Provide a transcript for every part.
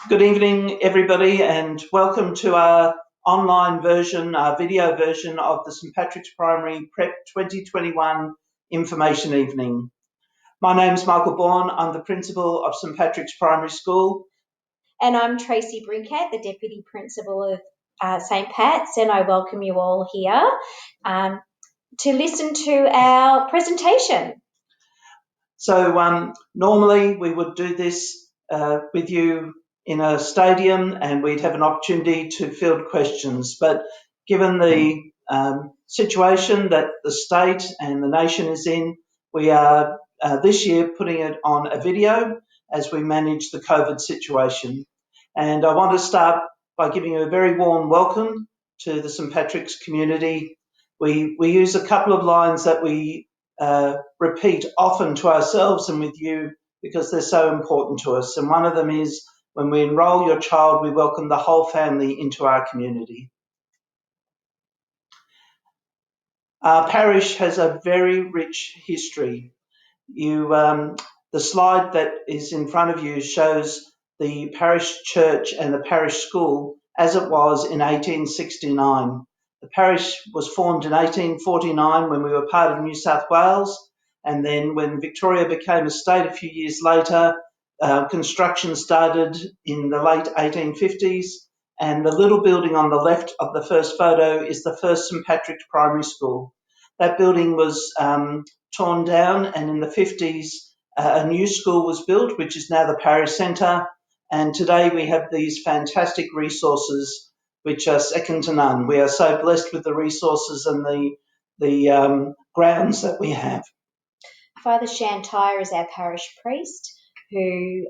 Good evening, everybody, and welcome to our online version, our video version of the St Patrick's Primary Prep 2021 Information Evening. My name's Michael Bourne. I'm the Principal of St Patrick's Primary School. And I'm Tracy Brincat, the Deputy Principal of St Pat's, and I welcome you all here to listen to our presentation. So normally we would do this with you in a stadium and we'd have an opportunity to field questions. But given the situation that the state and the nation is in, we are this year putting it on a video as we manage the COVID situation. And I want to start by giving you a very warm welcome to the St Patrick's community. We use a couple of lines that we repeat often to ourselves and with you because they're so important to us. And one of them is, when we enrol your child, we welcome the whole family into our community. Our parish has a very rich history. The slide that is in front of you shows the parish church and the parish school as it was in 1869. The parish was formed in 1849 when we were part of New South Wales, and then when Victoria became a state a few years later, construction started in the late 1850s, and the little building on the left of the first photo is the first St Patrick's Primary School. That building was torn down, and in the 50s a new school was built, which is now the Parish Centre, and today we have these fantastic resources which are second to none. We are so blessed with the resources and the grounds that we have. Father Shantire is our parish priest who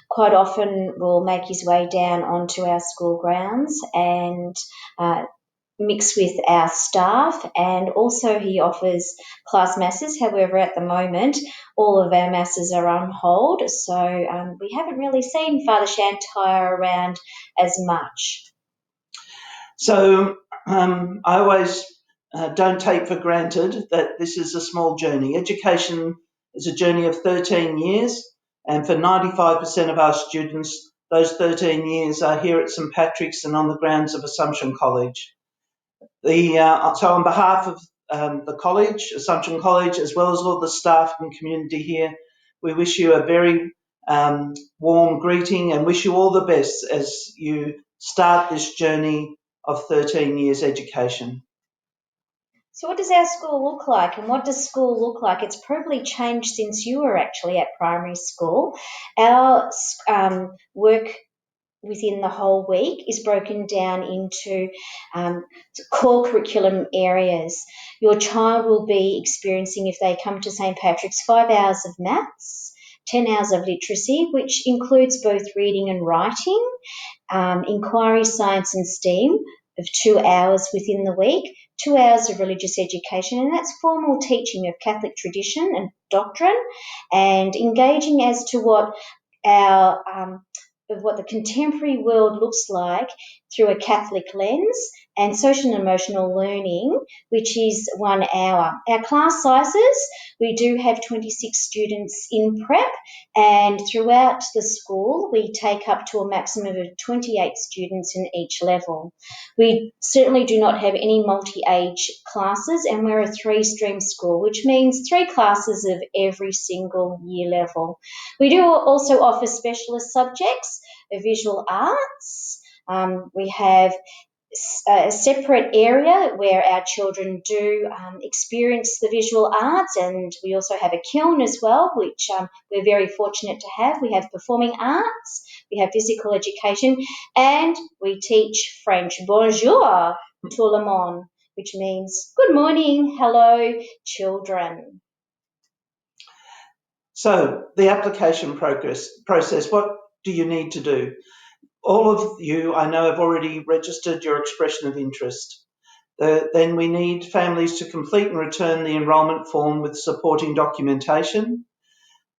quite often will make his way down onto our school grounds and mix with our staff, and also he offers class masses. However, at the moment all of our masses are on hold, so we haven't really seen Father Shantire around as much. So I always don't take for granted that this is a small journey. Education is a journey of 13 years, and for 95% of our students, those 13 years are here at St Patrick's and on the grounds of Assumption College. So on behalf of the college, Assumption College, as well as all the staff and community here, we wish you a very warm greeting and wish you all the best as you start this journey of 13 years education. So what does our school look like, and what does school look like? It's probably changed since you were actually at primary school. Our work within the whole week is broken down into core curriculum areas. Your child will be experiencing, if they come to St Patrick's, 5 hours of maths, 10 hours of literacy, which includes both reading and writing, inquiry, science and STEAM of 2 hours within the week, 2 hours of religious education, and that's formal teaching of Catholic tradition and doctrine, and engaging as to what what the contemporary world looks like through a Catholic lens, and social and emotional learning, which is 1 hour. Our class sizes, we do have 26 students in prep, and throughout the school we take up to a maximum of 28 students in each level. We certainly do not have any multi-age classes, and we're a 3-stream school, which means 3 classes of every single year level. We do also offer specialist subjects of visual arts. We have a separate area where our children do experience the visual arts, and we also have a kiln as well, which we're very fortunate to have. We have performing arts, we have physical education, and we teach French. Bonjour tout le monde, which means good morning, hello, children. So the application process, what do you need to do? All of you, I know, have already registered your expression of interest. Then we need families to complete and return the enrolment form with supporting documentation.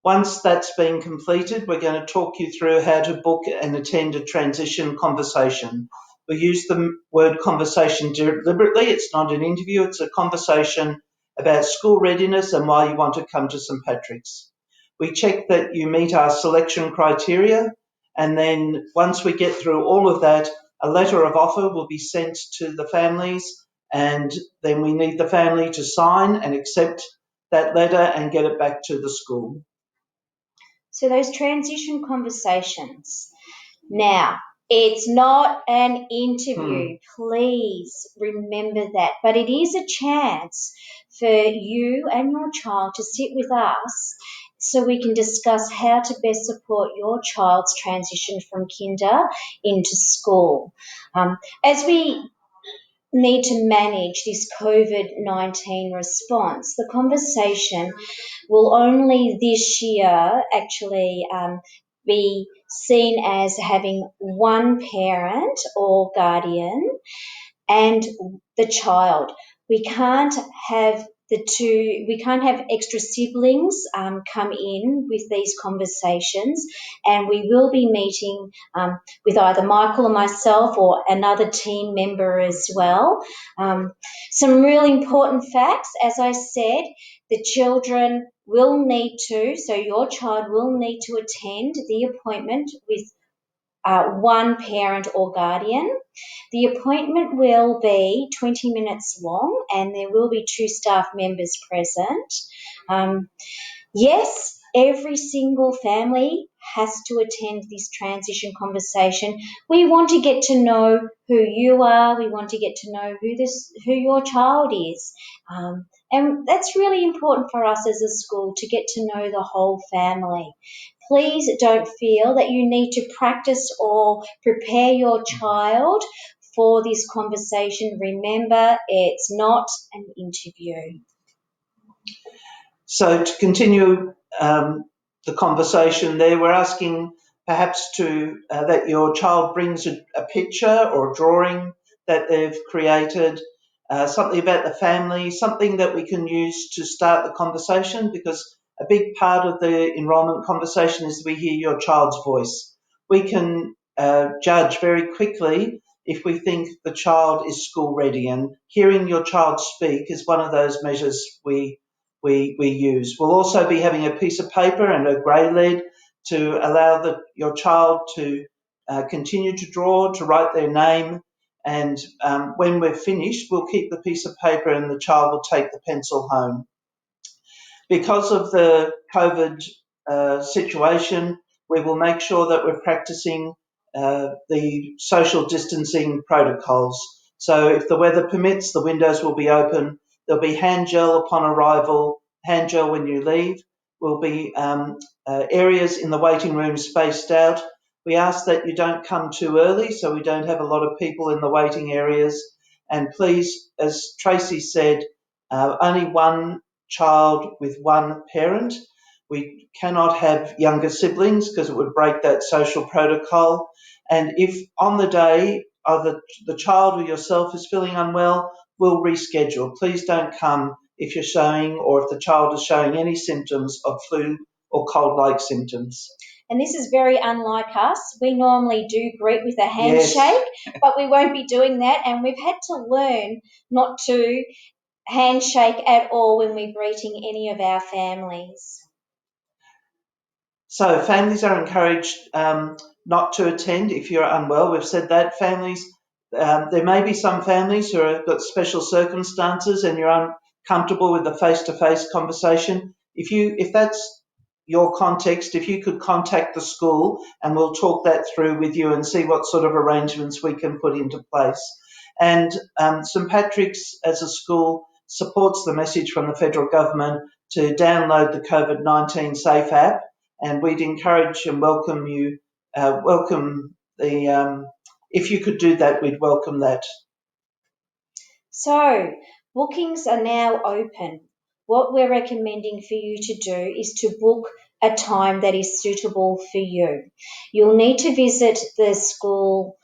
Once that's been completed, we're going to talk you through how to book and attend a transition conversation. We use the word conversation deliberately. It's not an interview, it's a conversation about school readiness and why you want to come to St Patrick's. We check that you meet our selection criteria, And then once we get through all of that, a letter of offer will be sent to the families, and then we need the family to sign and accept that letter and get it back to the school. So those transition conversations. Now, it's not an interview. Please remember that. But it is a chance for you and your child to sit with us so we can discuss how to best support your child's transition from kinder into school. As we need to manage this COVID-19 response, the conversation will only this year actually be seen as having one parent or guardian and the child. We can't have we can't have extra siblings come in with these conversations, and we will be meeting with either Michael or myself or another team member as well. Some really important facts, as I said, the children will need to, so your child will need to attend the appointment with one parent or guardian. The appointment will be 20 minutes long and there will be 2 staff members present. Yes, every single family has to attend this transition conversation. We want to get to know who you are. We want to get to know who your child is. And that's really important for us as a school, to get to know the whole family. Please don't feel that you need to practice or prepare your child for this conversation. Remember, it's not an interview. So to continue the conversation there, we're asking perhaps that your child brings a picture or a drawing that they've created, something about the family, something that we can use to start the conversation, because a big part of the enrolment conversation is we hear your child's voice. We can judge very quickly if we think the child is school ready, and hearing your child speak is one of those measures we use. We'll also be having a piece of paper and a grey lead to allow your child to continue to draw, to write their name, and when we're finished, we'll keep the piece of paper and the child will take the pencil home. Because of the COVID situation, we will make sure that we're practicing the social distancing protocols. So if the weather permits, the windows will be open. There'll be hand gel upon arrival, hand gel when you leave. Will be areas in the waiting room spaced out. We ask that you don't come too early so we don't have a lot of people in the waiting areas. And please, as Tracy said, only one child with one parent. We cannot have younger siblings because it would break that social protocol. And if on the day either the child or yourself is feeling unwell, we'll reschedule. Please don't come if you're showing, or if the child is showing any symptoms of flu or cold-like symptoms. And this is very unlike us. We normally do greet with a handshake, but we won't be doing that. And we've had to learn not to handshake at all when we're greeting any of our families. So families are encouraged not to attend if you're unwell. We've said that. Families, there may be some families who have got special circumstances and you're uncomfortable with the face-to-face conversation. If that's your context, if you could contact the school and we'll talk that through with you and see what sort of arrangements we can put into place. And St Patrick's as a school supports the message from the federal government to download the COVID-19 Safe app, and we'd encourage and welcome you, if you could do that, we'd welcome that. So, bookings are now open. What we're recommending for you to do is to book a time that is suitable for you. You'll need to visit the school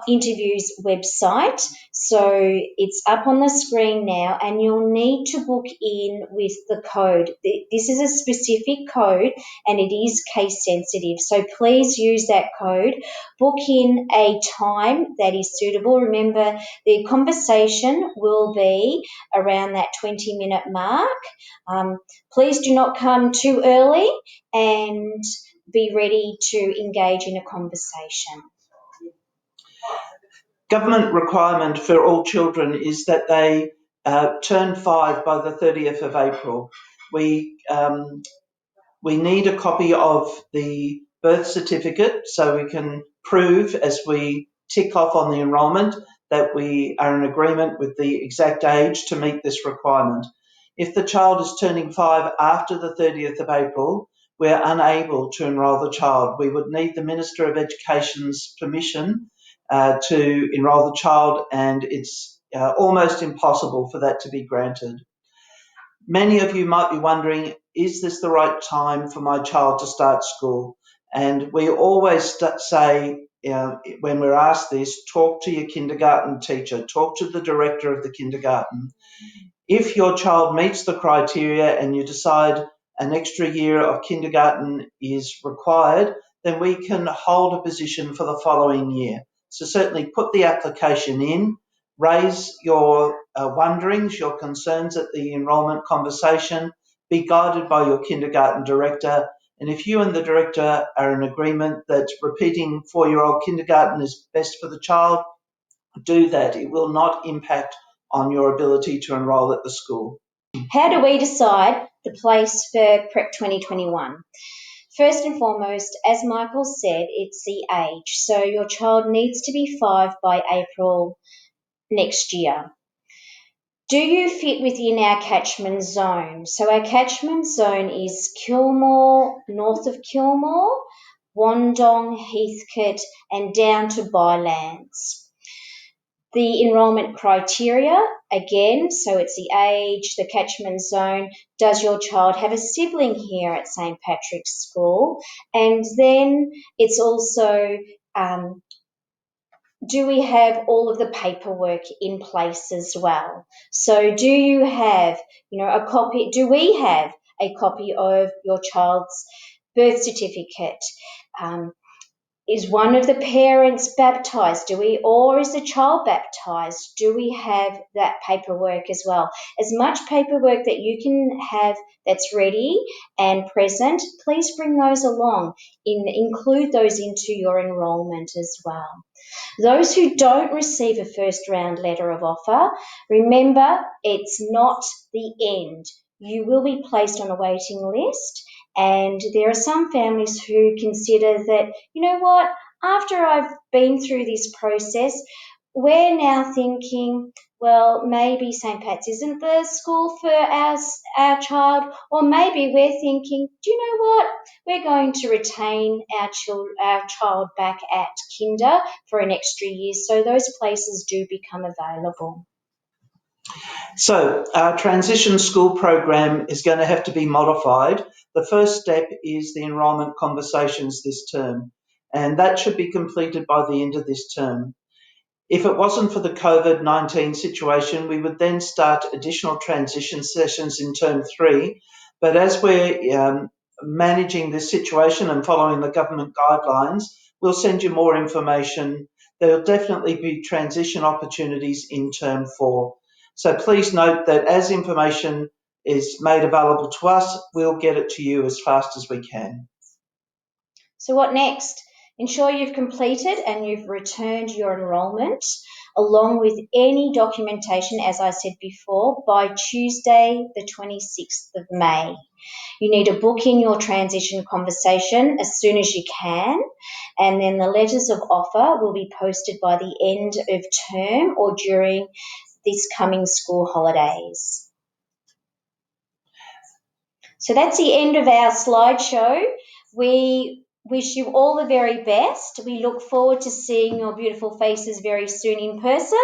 interviews website. So it's up on the screen now, and you'll need to book in with the code. This is a specific code and it is case sensitive. So please use that code. Book in a time that is suitable. Remember, the conversation will be around that 20-minute mark. Please do not come too early, and be ready to engage in a conversation. Government requirement for all children is that they turn 5 by the 30th of April. We need a copy of the birth certificate so we can prove, as we tick off on the enrolment, that we are in agreement with the exact age to meet this requirement. If the child is turning 5 after the 30th of April, we're unable to enrol the child. We would need the Minister of Education's permission to enrol the child, and it's almost impossible for that to be granted. Many of you might be wondering, is this the right time for my child to start school? And we always say, when we're asked this, talk to your kindergarten teacher, talk to the director of the kindergarten. If your child meets the criteria and you decide an extra year of kindergarten is required, then we can hold a position for the following year. So certainly put the application in, raise your wonderings, your concerns at the enrolment conversation, be guided by your kindergarten director, and if you and the director are in agreement that repeating 4-year-old kindergarten is best for the child, do that. It will not impact on your ability to enrol at the school. How do we decide the place for Prep 2021? First and foremost, as Michael said, it's the age. So your child needs to be 5 by April next year. Do you fit within our catchment zone? So our catchment zone is Kilmore, north of Kilmore, Wandong, Heathcote, and down to Bylands. The enrolment criteria, again, so it's the age, the catchment zone. Does your child have a sibling here at St. Patrick's School? And then it's also, do we have all of the paperwork in place as well? So do you have, a copy, do we have a copy of your child's birth certificate? Is one of the parents baptised? Or is the child baptised? Do we have that paperwork as well? As much paperwork that you can have that's ready and present, please bring those along. Include those into your enrolment as well. Those who don't receive a first round letter of offer, remember it's not the end. You will be placed on a waiting list. And there are some families who consider that, after I've been through this process, we're now thinking, well, maybe St. Pat's isn't the school for our child, or maybe we're thinking, do you know what? We're going to retain our child back at kinder for an extra year. So those places do become available. So our transition school program is going to have to be modified. The first step is the enrolment conversations this term, and that should be completed by the end of this term. If it wasn't for the COVID-19 situation, we would then start additional transition sessions in term 3. But as we're managing this situation and following the government guidelines, we'll send you more information. There will definitely be transition opportunities in term 4. So please note that as information is made available to us, we'll get it to you as fast as we can. So what next? Ensure you've completed and you've returned your enrolment along with any documentation, as I said before, by Tuesday, the 26th of May. You need to book in your transition conversation as soon as you can, and then the letters of offer will be posted by the end of term or during this coming school holidays. So that's the end of our slideshow. We wish you all the very best. We look forward to seeing your beautiful faces very soon in person.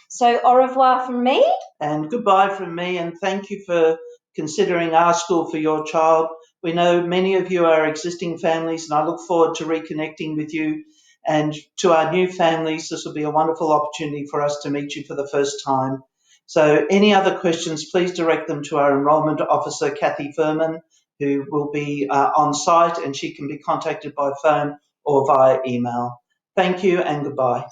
So au revoir from me. And goodbye from me, and thank you for considering our school for your child. We know many of you are existing families, and I look forward to reconnecting with you. And to our new families, this will be a wonderful opportunity for us to meet you for the first time. So any other questions, please direct them to our enrolment officer, Kathy Furman, who will be on site, and she can be contacted by phone or via email. Thank you and goodbye.